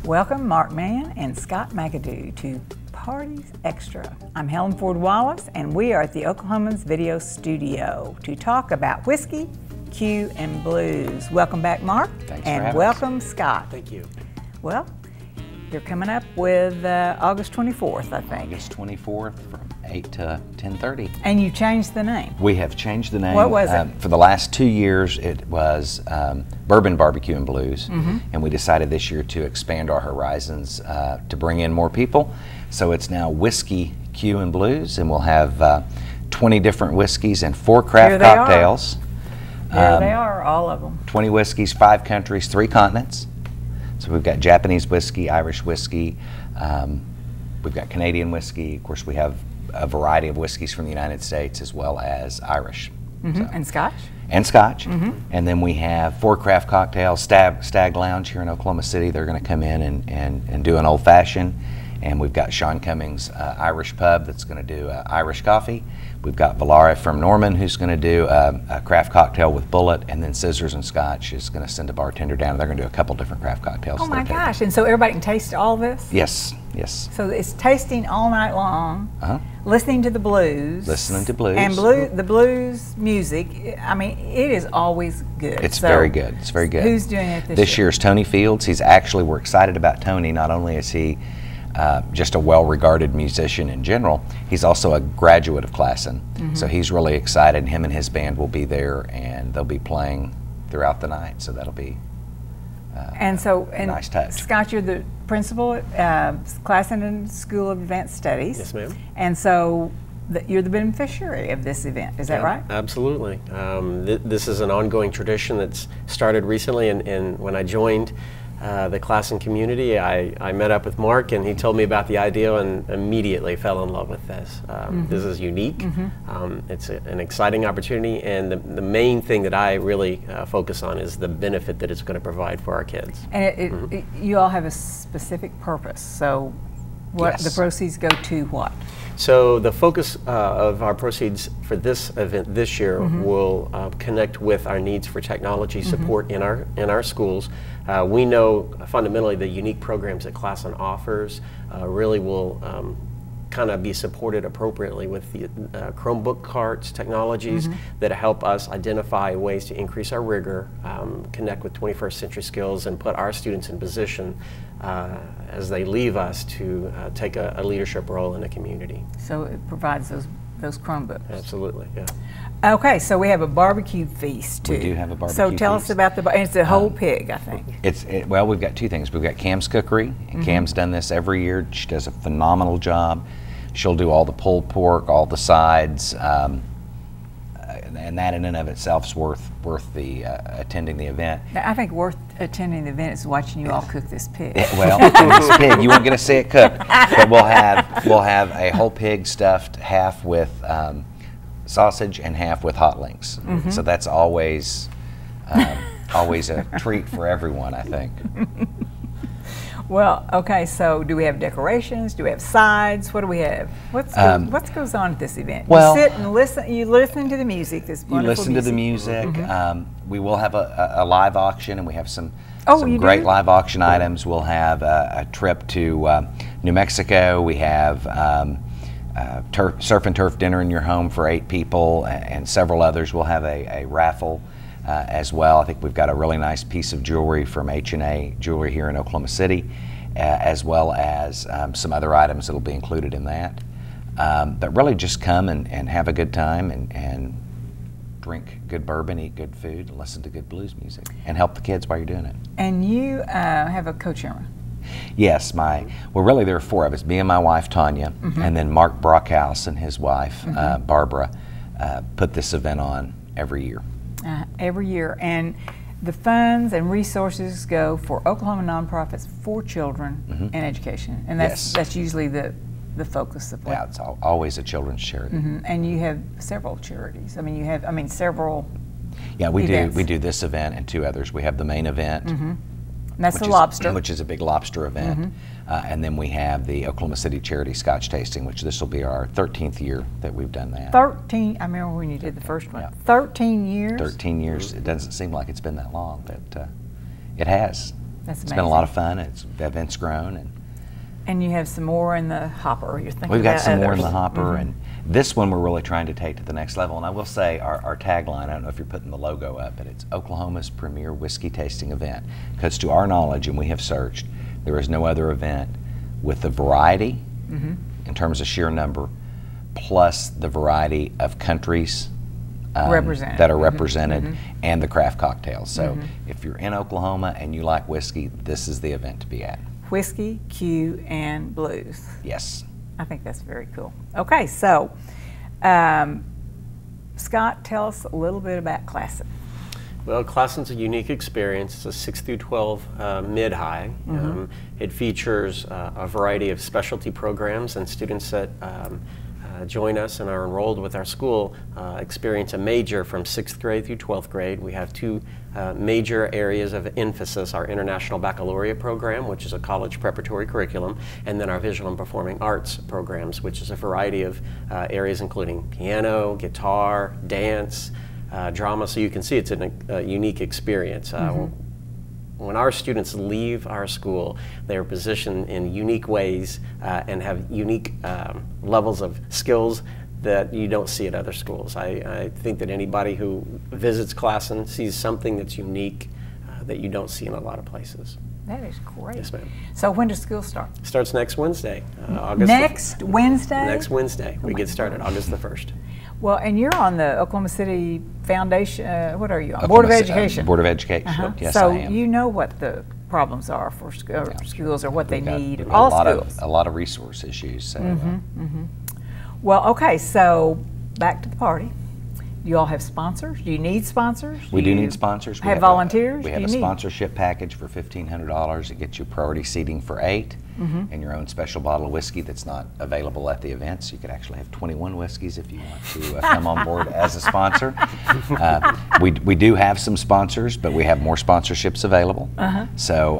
Welcome Mark Mann and Scott McAdoo to Parties Extra. I'm Helen Ford Wallace, and we are at the Oklahomans Video Studio to talk about whiskey, Q, and blues. Welcome back, Mark. Thanks for and having welcome, us. Scott. Thank you. Well, you're coming up with August 24th, I think. August 24th from 8 to 10:30. And you changed the name. We have changed the name. What was it? For the last 2 years, it was Bourbon Barbecue and Blues, and we decided this year to expand our horizons to bring in more people. So it's now Whiskey, Q, and Blues, and we'll have 20 different whiskeys and 4 craft cocktails. There they are, all of them. 20 whiskeys, 5 countries, 3 continents. So we've got Japanese whiskey, Irish whiskey, we've got Canadian whiskey. Of course, we have a variety of whiskeys from the United States as well as Irish. So. And Scotch? And Scotch. And then we have 4 craft cocktails. Stag Lounge here in Oklahoma City, they're going to come in and do an old fashioned. And we've got Sean Cummings Irish Pub that's going to do Irish coffee. We've got Valara from Norman who's going to do a craft cocktail with Bullet, and then Scissors and Scotch is going to send a bartender down. They're going to do a couple different craft cocktails. Oh my gosh, and so everybody can taste all this? Yes, yes. So it's tasting all night long, listening to the blues. Listening to blues. And the blues music, I mean, it is always good. It's very good. It's very good. Who's doing it this year? This year's Tony Fields. We're excited about Tony. Not only is he just a well-regarded musician in general, he's also a graduate of Classen. So he's really excited. Him and his band will be there, and they'll be playing throughout the night. So that'll be a nice touch. Scott, you're the principal at Classen School of Advanced Studies. Yes, ma'am. And so you're the beneficiary of this event. Is that right? Absolutely. This is an ongoing tradition that's started recently, and when I joined the Classen community, I met up with Mark, and he told me about the idea and immediately fell in love with this. This is unique. It's an exciting opportunity, and the main thing that I really focus on is the benefit that it's going to provide for our kids. And you all have a specific purpose. So the proceeds go to what? So the focus of our proceeds for this event this year will connect with our needs for technology support in our schools. We know fundamentally the unique programs that Classen offers really will kind of be supported appropriately with the Chromebook carts technologies that help us identify ways to increase our rigor, connect with 21st century skills, and put our students in position as they leave us to take a leadership role in the community. So it provides those Chromebooks. Absolutely, yeah. Okay, so we have a barbecue feast too. We do have a barbecue feast. So tell us about and it's a whole pig, I think. Well, we've got 2 things. We've got Cam's Cookery, and Cam's done this every year. She does a phenomenal job. She'll do all the pulled pork, all the sides, and that in and of itself is worth the attending the event. Now, I think worth attending the event is watching you all cook this pig. Well, this pig, you won't get to see it cooked, but we'll have a whole pig stuffed half with sausage and half with hot links. So that's always a treat for everyone, I think. Well, okay, so do we have decorations? Do we have sides? What do we have? What goes on at this event? Well, you sit and listen. You listen to the music. This wonderful music. You listen to the music. We will have a live auction, and we have some great live auction items. We'll have a trip to New Mexico. We have surf and turf dinner in your home for 8 people, and several others. We'll have a raffle as well. I think we've got a really nice piece of jewelry from H&A Jewelry here in Oklahoma City, as well as some other items that will be included in that. But really just come and have a good time and drink good bourbon, eat good food, and listen to good blues music, and help the kids while you're doing it. And you have a co-chairman. Yes, well really there are 4 of us, me and my wife Tanya, and then Mark Brockhouse and his wife Barbara put this event on every year. Every year, and the funds and resources go for Oklahoma nonprofits for children and education, and that's usually the focus of what. Yeah, it's always a children's charity. And you have several charities. I mean, you have several. Yeah, we events. We do this event and 2 others. We have the main event. And that's the lobster, which is a big lobster event, and then we have the Oklahoma City Charity Scotch Tasting, which this will be our 13th year that we've done that. 13. I remember when you did the first one. Yeah. 13 years. 13 years. It doesn't seem like it's been that long, but it has. That's It's been a lot of fun. The event's grown. And you have some more in the hopper. You're thinking We've got about some more in others. the hopper, and this one we're really trying to take to the next level. And I will say our tagline, I don't know if you're putting the logo up, but it's Oklahoma's premier whiskey tasting event. Because to our knowledge, and we have searched, there is no other event with the variety in terms of sheer number, plus the variety of countries that are represented and the craft cocktails. So if you're in Oklahoma and you like whiskey, this is the event to be at. Whiskey, Q, and blues. Yes. I think that's very cool. Okay, so Scott, tell us a little bit about Classen. Well, Klassen's a unique experience. It's a 6 through 12 mid-high. It features a variety of specialty programs, and students that join us and are enrolled with our school experience a major from 6th grade through 12th grade. We have two major areas of emphasis: our International Baccalaureate program, which is a college preparatory curriculum, and then our Visual and Performing Arts programs, which is a variety of areas including piano, guitar, dance, drama. So you can see it's a unique experience. When our students leave our school, they are positioned in unique ways and have unique levels of skills that you don't see at other schools. I think that anybody who visits Classen sees something that's unique that you don't see in a lot of places. That is great. Yes, ma'am. So when does school start? Starts next Wednesday. August Next Wednesday? Next Wednesday. We get started August the 1st. Well, and you're on the Oklahoma City Foundation, what are you on? Board of Education. Board of Education, yes, so I am. you know what the problems are for schools or what they need. A All lot schools. a lot of resource issues. So, Well, okay, so back to the party. You all have sponsors? Do you need sponsors? we do need sponsors. We have volunteers? We Do have you a need- sponsorship package for $1,500. It gets you priority seating for 8 and your own special bottle of whiskey that's not available at the event. So you could actually have 21 whiskeys if you want to come on board as a sponsor. We do have some sponsors, but we have more sponsorships available. So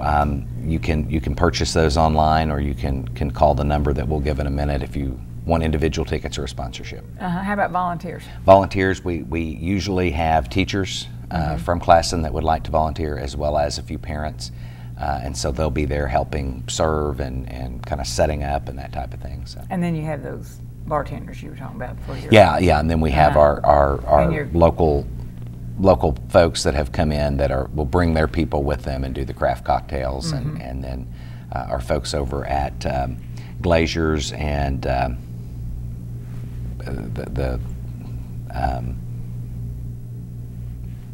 you can purchase those online, or you can call the number that we'll give in a minute if you want individual tickets or a sponsorship. How about volunteers? Volunteers, we usually have teachers from Classen that would like to volunteer, as well as a few parents. And so they'll be there helping serve and kind of setting up and that type of thing. So. And then you have those bartenders you were talking about before. Yeah, and then we have our your- local folks that have come in that will bring their people with them and do the craft cocktails, and then our folks over at Glazier's and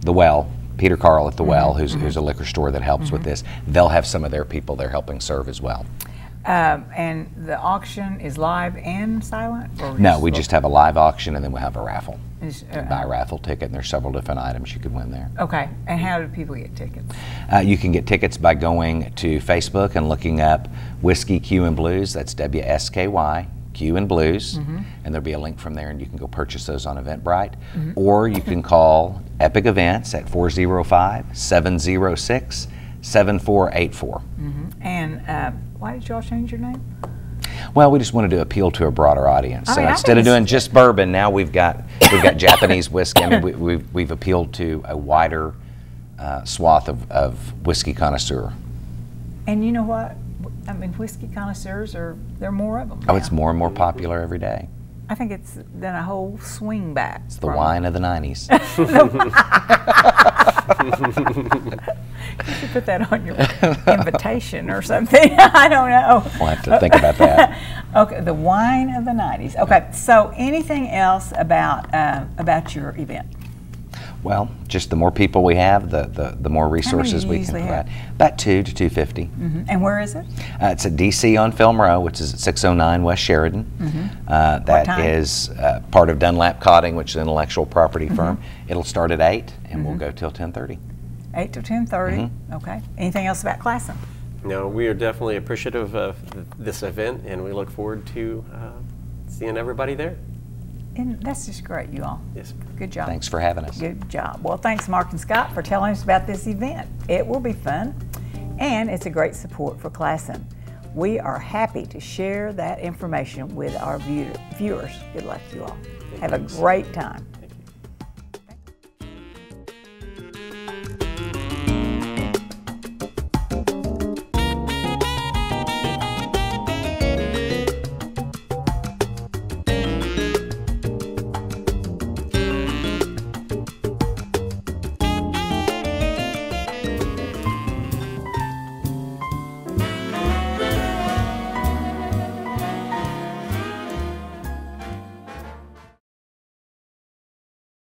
the Well, Peter Carl at the Well, who's a liquor store that helps with this. They'll have some of their people there helping serve as well. And the auction is live and silent? Or No, we just have a live auction, and then we'll have a raffle. Is- You can buy a raffle ticket, and there's several different items you could win there. Okay, and how do people get tickets? You can get tickets by going to Facebook and looking up Whiskey, Q, and Blues. That's WSKY, Q and Blues. And there'll be a link from there, and you can go purchase those on Eventbrite. Or you can call Epic Events at 405-706-7484. And why did y'all change your name? Well, we just wanted to appeal to a broader audience. I So mean, I instead of think doing just bourbon, now we've got Japanese whiskey. I mean, we've appealed to a wider swath of whiskey connoisseur. And you know what? I mean, whiskey connoisseurs there are more of them. Oh, now. it's more and more popular every day. I think it's done a whole swing back. It's the wine of the 90s. You should put that on your invitation or something. I don't know. We'll have to think about that. Okay, the wine of the 90s. Okay, so anything else about your event? Well, just the more people we have, the more resources we can usually provide. have? About 2 to 250. And where is it? It's at DC on Film Row, which is at 609 West Sheridan. That time? is part of Dunlap Cotting, which is an intellectual property firm. It'll start at 8 and we'll go till 10:30. 8 to 10:30. Okay. Anything else about Classen? No, we are definitely appreciative of this event, and we look forward to seeing everybody there. And that's just great, you all. Yes. Good job. Thanks for having us. Good job. Well, thanks, Mark and Scott, for telling us about this event. It will be fun, and it's a great support for Classen. We are happy to share that information with our viewers. Good luck, you all. Have a great time.